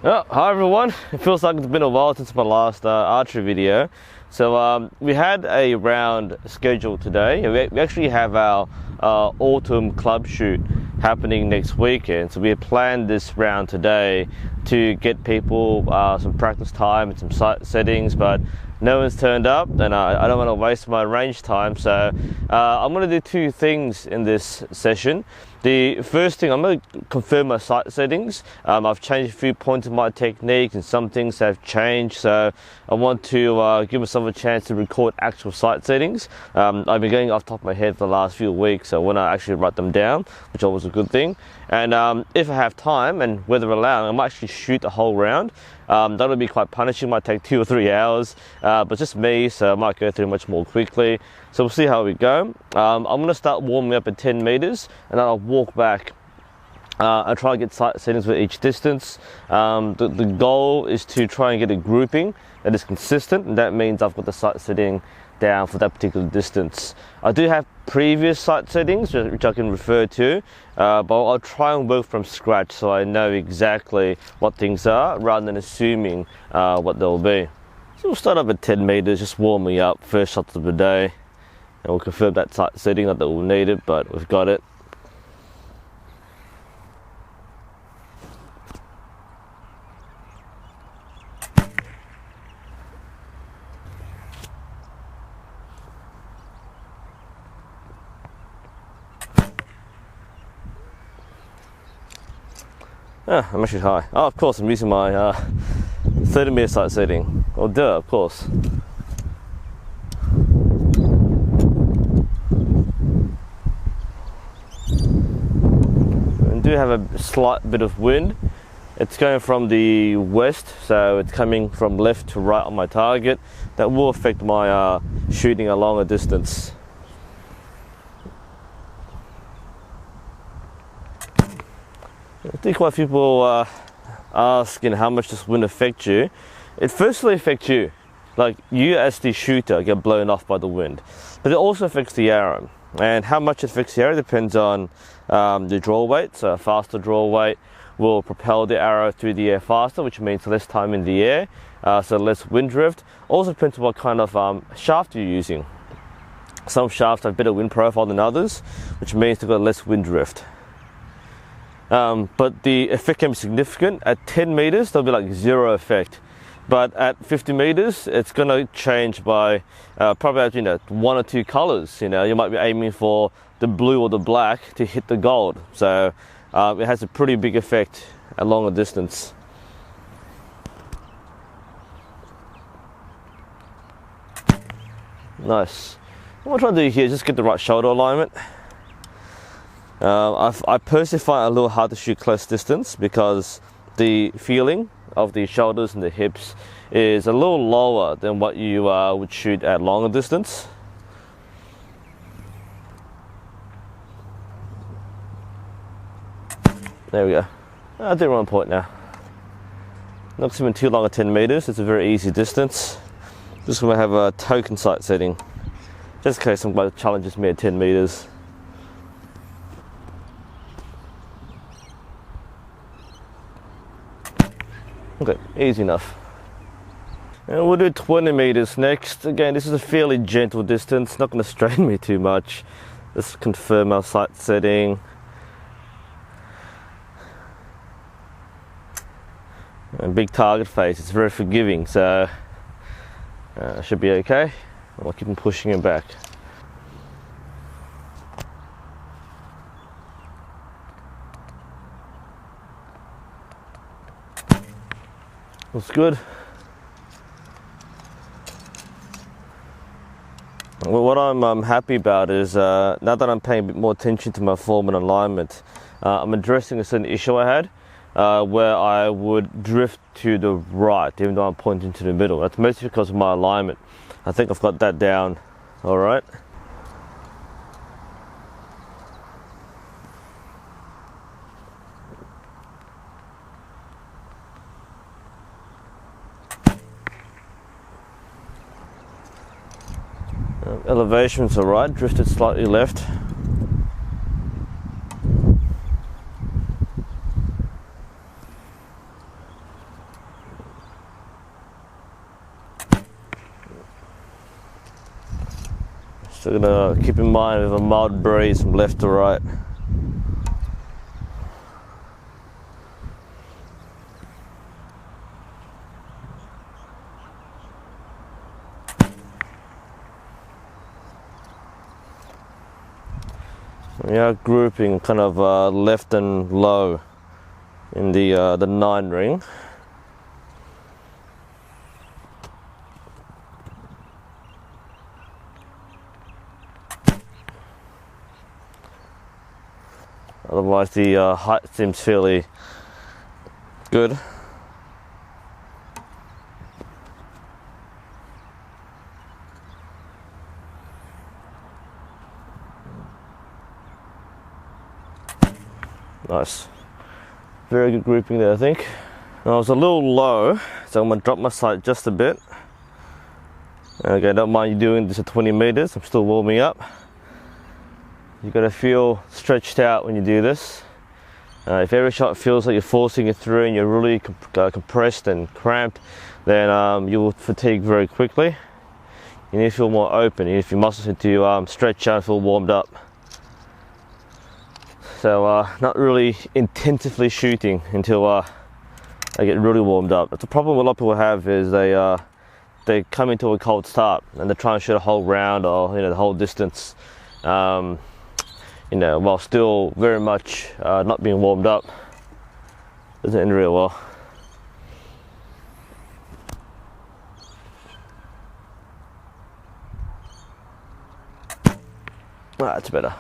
Oh, hi everyone. It feels like it's been a while since my last archery video. So we had a round scheduled today. We actually have our autumn club shoot happening next weekend. So we had planned this round today to get people some practice time and some sight settings, but no one's turned up, and I don't want to waste my range time. So I'm going to do two things in this session. The first thing, I'm going to confirm my sight settings. I've changed a few points in my technique and some things have changed, so I want to give myself a chance to record actual sight settings. I've been going off the top of my head for the last few weeks, so when I actually write them down, which always a good thing. And if I have time and weather allowing, I might actually shoot the whole round. That'll be quite punishing, might take 2 or 3 hours, but just me, so I might go through much more quickly. So we'll see how we go. I'm going to start warming up at 10 meters, and then I'll walk back. I try and get sight settings with each distance. The goal is to try and get a grouping that is consistent, and that means I've got the sight setting down for that particular distance. I do have previous sight settings which I can refer to, but I'll try and work from scratch so I know exactly what things are rather than assuming what they'll be. So we'll start up at 10 meters, just warming up, first shots of the day, and we'll confirm that sight setting, not that we'll need it, but we've got it. I'm actually high. Oh, of course, I'm using my 30 meter sight setting. Oh, duh, of course. I do have a slight bit of wind. It's going from the west, so it's coming from left to right on my target. That will affect my shooting a longer distance. I think quite a few people ask, how much does wind affect you? It firstly affects you, like you as the shooter get blown off by the wind, but it also affects the arrow. And how much it affects the arrow depends on the draw weight. So a faster draw weight will propel the arrow through the air faster, which means less time in the air, so less wind drift. Also depends on what kind of shaft you're using. Some shafts have better wind profile than others, which means they've got less wind drift. But the effect can be significant. At 10 meters, there'll be like zero effect. But at 50 meters, it's going to change by probably 1 or 2 colors. You might be aiming for the blue or the black to hit the gold. So it has a pretty big effect at longer distance. Nice. What I'm trying to do here is just get the right shoulder alignment. I personally find it a little hard to shoot close distance because the feeling of the shoulders and the hips is a little lower than what you would shoot at longer distance. There we go. I did 1 point now. Not even too long at 10 meters. It's a very easy distance. Just going to have a token sight setting, just in case somebody challenges me at 10 meters. Okay, easy enough. And we'll do 20 meters next. Again, this is a fairly gentle distance, not going to strain me too much. Just confirm our sight setting. And big target face, it's very forgiving, so should be okay. I'll keep pushing him back. Looks good. Well, what I'm happy about is now that I'm paying a bit more attention to my form and alignment, I'm addressing a certain issue I had where I would drift to the right even though I'm pointing to the middle. That's mostly because of my alignment. I think I've got that down all right. Elevation's alright, drifted slightly left. So I'm gonna keep in mind with a mild breeze from left to right. We are grouping kind of left and low in the 9 ring. Otherwise the height seems fairly good. Nice. Very good grouping there, I think. And I was a little low, so I'm going to drop my sight just a bit. Okay, don't mind you doing this at 20 meters. I'm still warming up. You've got to feel stretched out when you do this. If every shot feels like you're forcing it through and you're really compressed and cramped, then you will fatigue very quickly. You need to feel more open. You need your muscles need to stretch out and feel warmed up. So not really intensively shooting until I get really warmed up. That's the problem a lot of people have, is they come into a cold start and they're trying to shoot a whole round or the whole distance, while still very much not being warmed up. Doesn't end real well. That's better.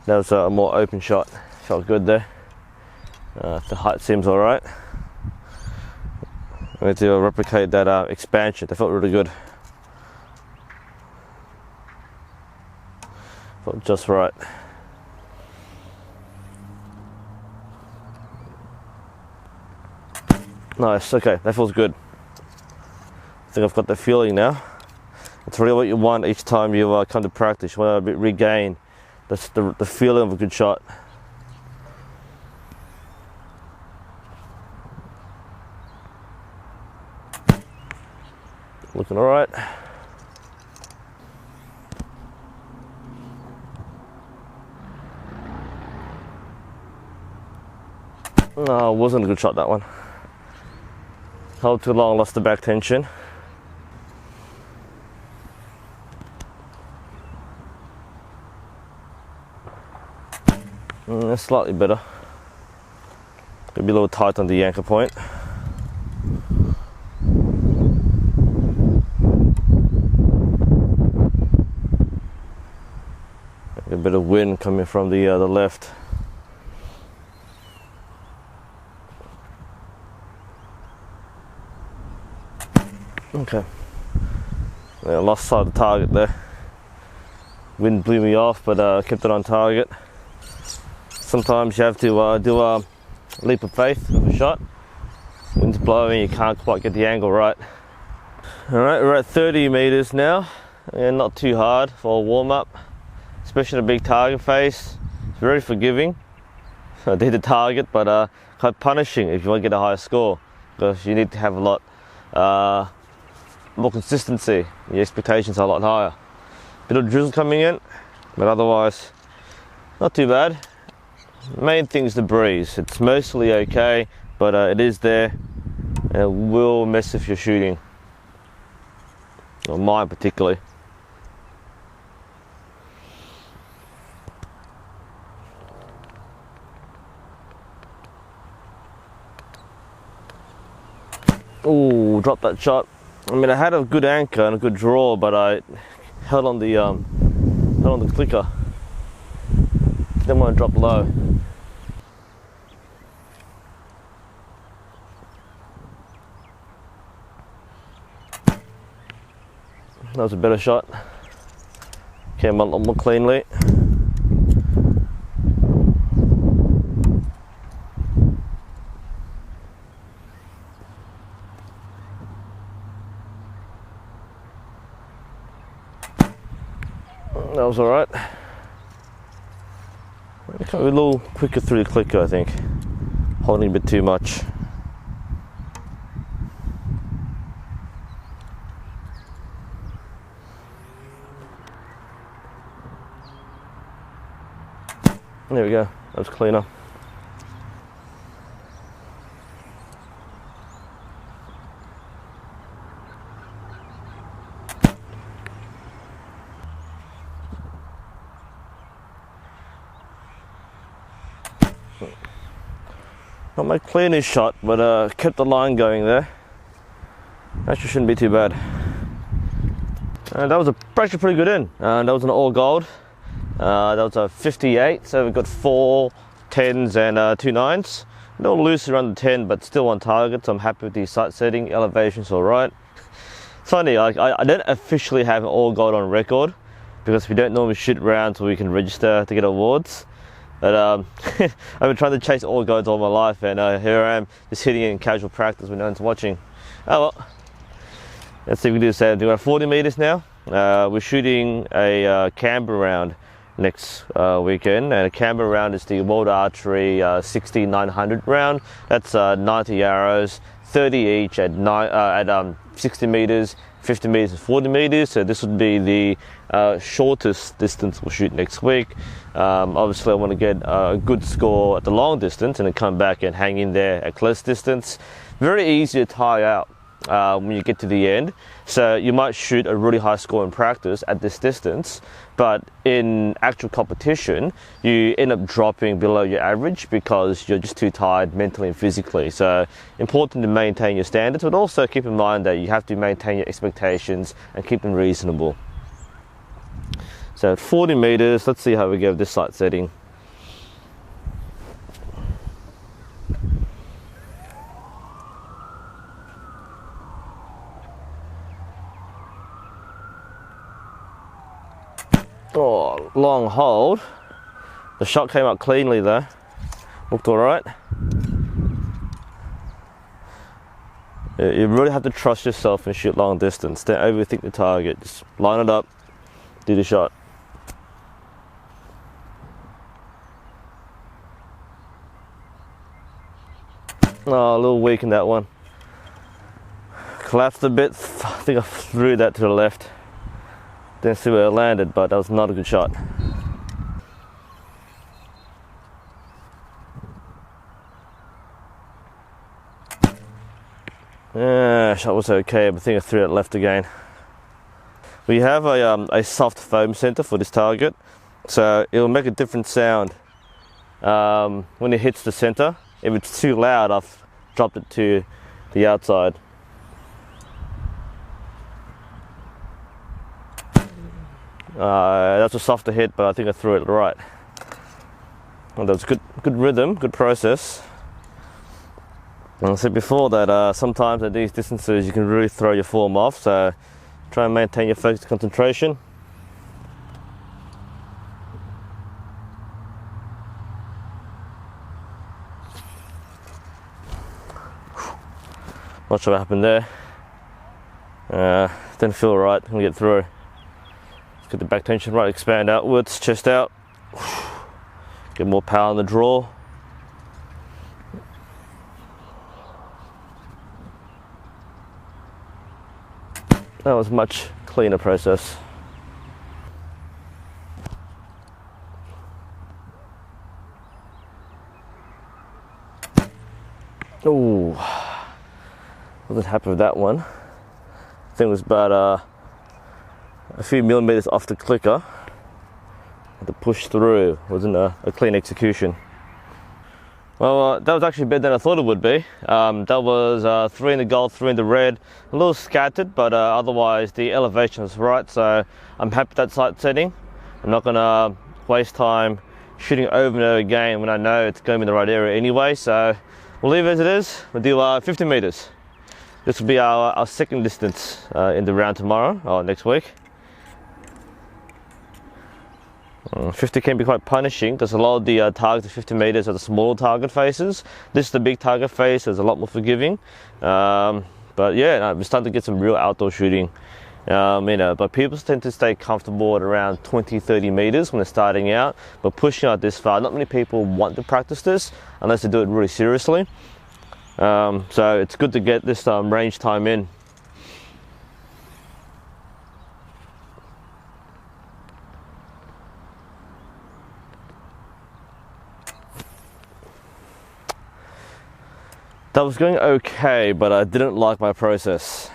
That was a more open shot. Felt good there. The height seems alright. I'm going to replicate that expansion. That felt really good. Felt just right. Nice. Okay, that feels good. I think I've got the feeling now. It's really what you want each time you come to practice. You want to regain the feeling of a good shot. Looking all right. No, it wasn't a good shot, that one. Held too long, lost the back tension. That's slightly better. Could be a little tight on the anchor point. A bit of wind coming from the left. Okay. I lost sight of the target there. Wind blew me off, but kept it on target. Sometimes you have to do a leap of faith with a shot. Wind's blowing, you can't quite get the angle right. Alright, we're at 30 meters now, and not too hard for a warm-up, especially a big target face. It's very forgiving. I did the target, but quite punishing if you want to get a higher score, because you need to have a lot more consistency. The expectations are a lot higher. Bit of drizzle coming in, but otherwise not too bad. Main thing is the breeze. It's mostly okay, but it is there and it will mess with your shooting, or mine particularly. Ooh, dropped that shot. I mean, I had a good anchor and a good draw, but I held on the clicker. Didn't want to drop low. That was a better shot. Came a lot more cleanly. That was alright. A little quicker through the clicker, I think. Holding a bit too much. There we go, that's cleaner. Not my cleanest shot, but kept the line going there. Actually shouldn't be too bad. And that was actually pretty good in. That was an all gold. That was a 58, so we've got 4 10s and 2 9s. A little loose around the 10, but still on target, so I'm happy with the sight setting. Elevation's alright. It's funny, I don't officially have all gold on record because we don't normally shoot rounds where we can register to get awards. But I've been trying to chase all golds all my life, and here I am just hitting it in casual practice when no one's watching. Oh well. Let's see if we can do the same. We've got 40 meters now. We're shooting a Canberra round next weekend, and a Canberra round is the World Archery 60-900 round. That's 90 arrows, 30 each at 60 meters, 50 meters and 40 meters. So this would be the shortest distance we'll shoot next week. Obviously I want to get a good score at the long distance and then come back and hang in there at close distance. Very easy to tie out when you get to the end. So you might shoot a really high score in practice at this distance, but in actual competition you end up dropping below your average because you're just too tired mentally and physically. So important to maintain your standards, but also keep in mind that you have to maintain your expectations and keep them reasonable. So at 40 meters, let's see how we go with this sight setting. Oh, long hold. The shot came up cleanly though. Looked alright. You really have to trust yourself and shoot long distance. Don't overthink the target. Just line it up, do the shot. Oh, a little weak in that one. Collapsed a bit. I think I threw that to the left. Didn't see where it landed, but that was not a good shot. Yeah, shot was okay, but I think I threw it left again. We have a soft foam center for this target, so it'll make a different sound when it hits the center. If it's too loud, I've dropped it to the outside. That's a softer hit, but I think I threw it right. Well, that was good rhythm, good process. And I said before that sometimes at these distances you can really throw your form off, so try and maintain your focus and concentration. Not sure what happened there. Didn't feel right. Gonna get through. Let's get the back tension right. Expand outwards, chest out. Get more power in the draw. That was a much cleaner process. Oh, wasn't happy with that one. I think it was about a few millimeters off the clicker. Had to push through. Wasn't a clean execution. Well, that was actually better than I thought it would be. That was 3 in the gold, 3 in the red. A little scattered, but otherwise the elevation was right. So I'm happy with that sight setting. I'm not gonna waste time shooting over and over again when I know it's going to be in the right area anyway. So we'll leave it as it is. We'll do 50 meters. This will be our second distance in the round tomorrow, or next week. 50 can be quite punishing because a lot of the targets at 50 meters are the smaller target faces. This is the big target face, so it's a lot more forgiving. But yeah, no, we're starting to get some real outdoor shooting. But people tend to stay comfortable at around 20-30 meters when they're starting out. But pushing out this far, not many people want to practice this unless they do it really seriously. So it's good to get this range time in. That was going okay, but I didn't like my process.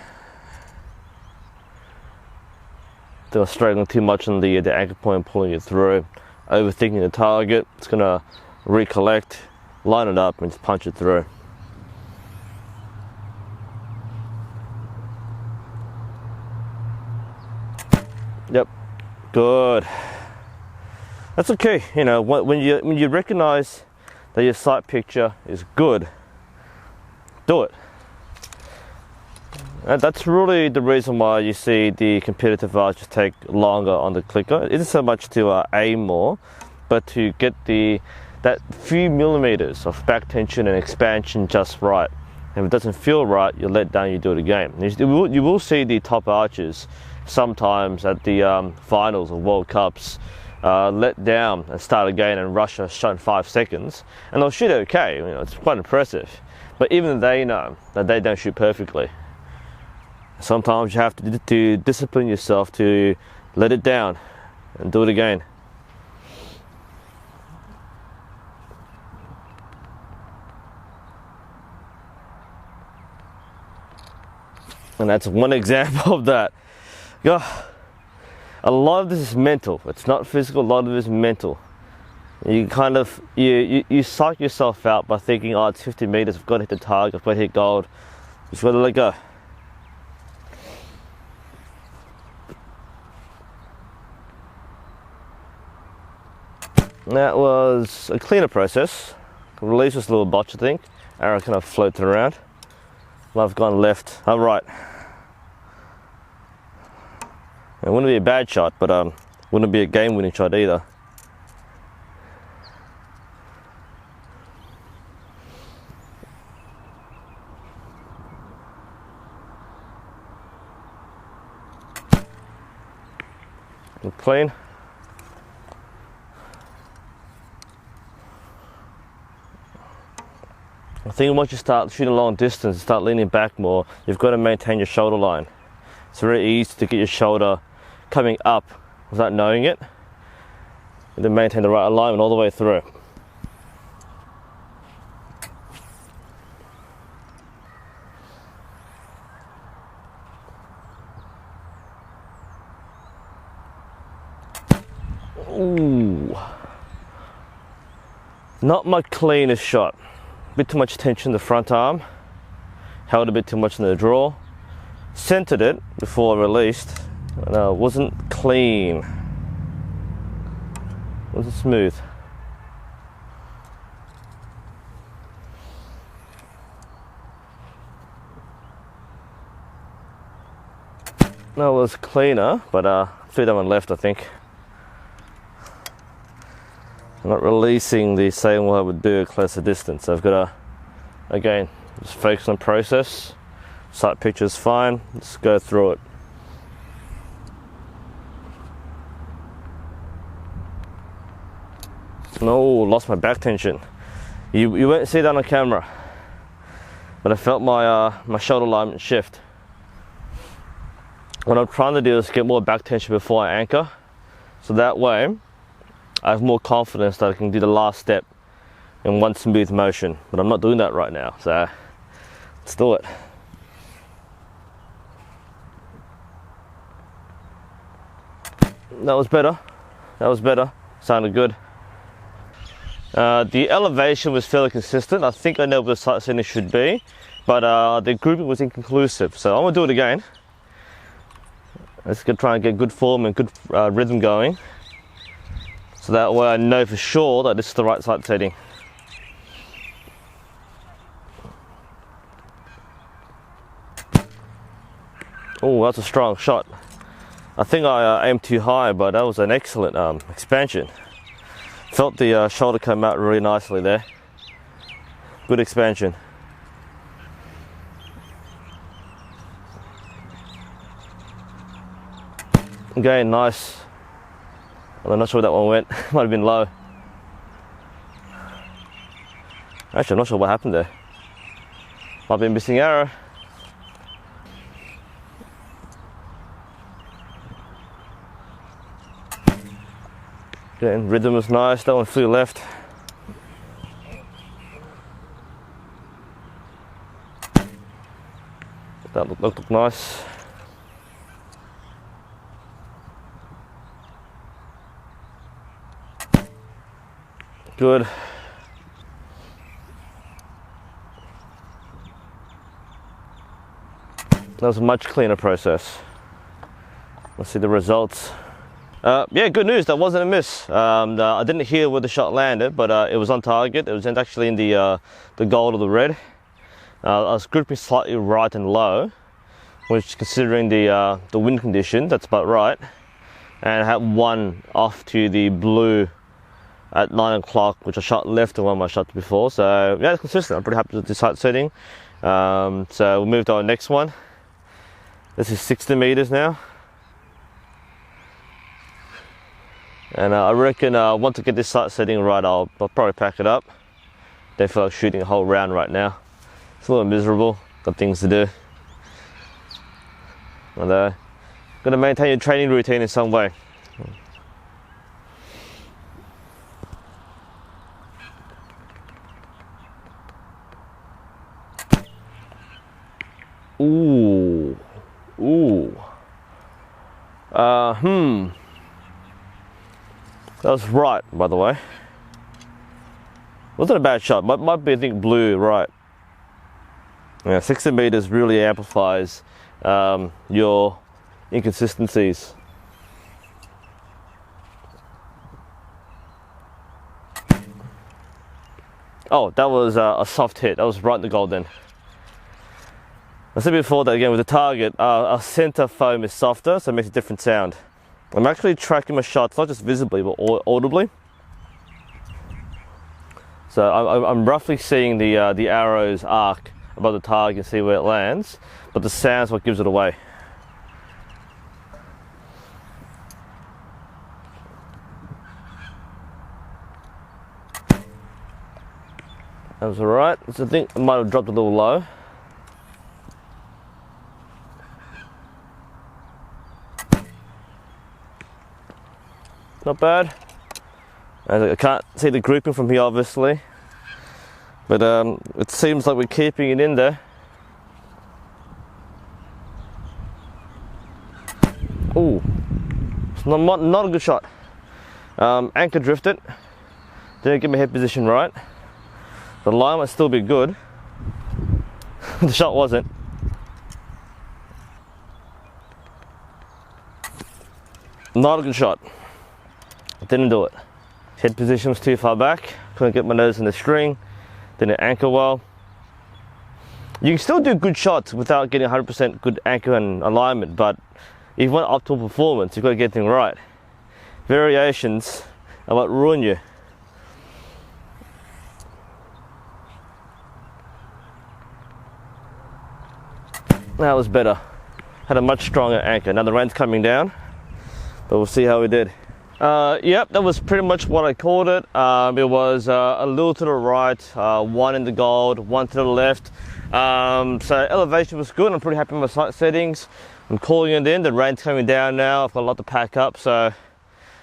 They were straightening too much on the anchor point, pulling it through, overthinking the target. It's gonna recollect, line it up, and just punch it through. Yep, good. That's okay. You know, when you recognize that your sight picture is good, do it. And that's really the reason why you see the competitive archers take longer on the clicker. It isn't so much to aim more, but to get that few millimeters of back tension and expansion just right. And if it doesn't feel right, you let down, you do it again. You will see the top archers sometimes at the finals or World Cups let down and start again and rush a shot in 5 seconds, and they'll shoot okay. You know, it's quite impressive. But even they know that they don't shoot perfectly. Sometimes you have to discipline yourself to let it down and do it again. And that's one example of that. A lot of this is mental. It's not physical. A lot of it is mental. You kind of you psych yourself out by thinking, oh, it's 50 meters. I've got to hit the target. I've got to hit gold. Just got to let go. That was a cleaner process. Release was a little botch, I think. Arrow kind of floated around. Well, I've gone left. Oh, right. It wouldn't be a bad shot, but wouldn't be a game-winning shot either. Clean. I think once you start shooting long distance, start leaning back more, you've got to maintain your shoulder line. It's very easy to get your shoulder coming up without knowing it. And to maintain the right alignment all the way through. Ooh. Not my cleanest shot. A bit too much tension in the front arm. Held a bit too much in the draw. Centered it before I released. And wasn't clean. Wasn't smooth. That was cleaner, but threw that one left, I think. I'm not releasing the same way I would do at closer distance. So I've got to, again, just focus on process. Sight picture's fine. Just go through it. No, lost my back tension. You won't see that on camera, but I felt my shoulder alignment shift. What I'm trying to do is get more back tension before I anchor, so that way I have more confidence that I can do the last step in one smooth motion. But I'm not doing that right now, so let's do it. That was better. That was better. Sounded good. The elevation was fairly consistent. I think I know where the sight setting should be, but the grouping was inconclusive. So I'm gonna do it again. Let's try and get good form and good rhythm going. So that way I know for sure that this is the right sight setting. Oh, that's a strong shot. I think I aimed too high, but that was an excellent expansion. Felt the shoulder come out really nicely there. Good expansion. Again, nice. I'm not sure where that one went. Might have been low. Actually, I'm not sure what happened there. Might be a missing arrow. Again, rhythm was nice. That one flew left. That looked nice. Good. That was a much cleaner process. Let's see the results. Yeah, good news. That wasn't a miss. I didn't hear where the shot landed, but it was on target. It was actually in the gold or the red. I was gripping slightly right and low, which, considering the wind condition, that's about right. And I had one off to the blue at 9 o'clock, which I shot left of one of my shots before. So yeah, it's consistent. I'm pretty happy with the sight setting. So we'll move to our next one. This is 60 meters now. And I reckon once I get this sight setting right, I'll probably pack it up. Don't feel like shooting a whole round right now. It's a little miserable. Got things to do. Although, got to maintain your training routine in some way. Ooh. Ooh. That was right, by the way. Wasn't a bad shot. Might be, I think, blue right. Yeah, 60 meters really amplifies your inconsistencies. Oh, that was a soft hit. That was right in the gold then. I said before that again with the target, our center foam is softer, so it makes a different sound. I'm actually tracking my shots, not just visibly, but audibly. So I'm roughly seeing the arrows arc above the target and see where it lands, but the sound's what gives it away. That was alright. So I think I might have dropped a little low. Not bad. I can't see the grouping from here obviously, but it seems like we're keeping it in there. Ooh, it's not a good shot. Anchor drifted, didn't get my head position right. The line might still be good. The shot wasn't. Not a good shot. Didn't do it. Head position was too far back. Couldn't get my nose in the string. Didn't anchor well. You can still do good shots without getting 100% good anchor and alignment, but if you want optimal performance, you've got to get things right. Variations are what ruin you. That was better. Had a much stronger anchor. Now the rain's coming down, but we'll see how we did. Yep, that was pretty much what I called it. It was a little to the right, one in the gold, one to the left. So elevation was good. I'm pretty happy with my sight settings. I'm calling it in. The rain's coming down now. I've got a lot to pack up, so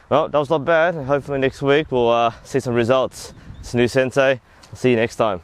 well, that was not bad. Hopefully next week we'll see some results. It's NUSensei. I'll see you next time.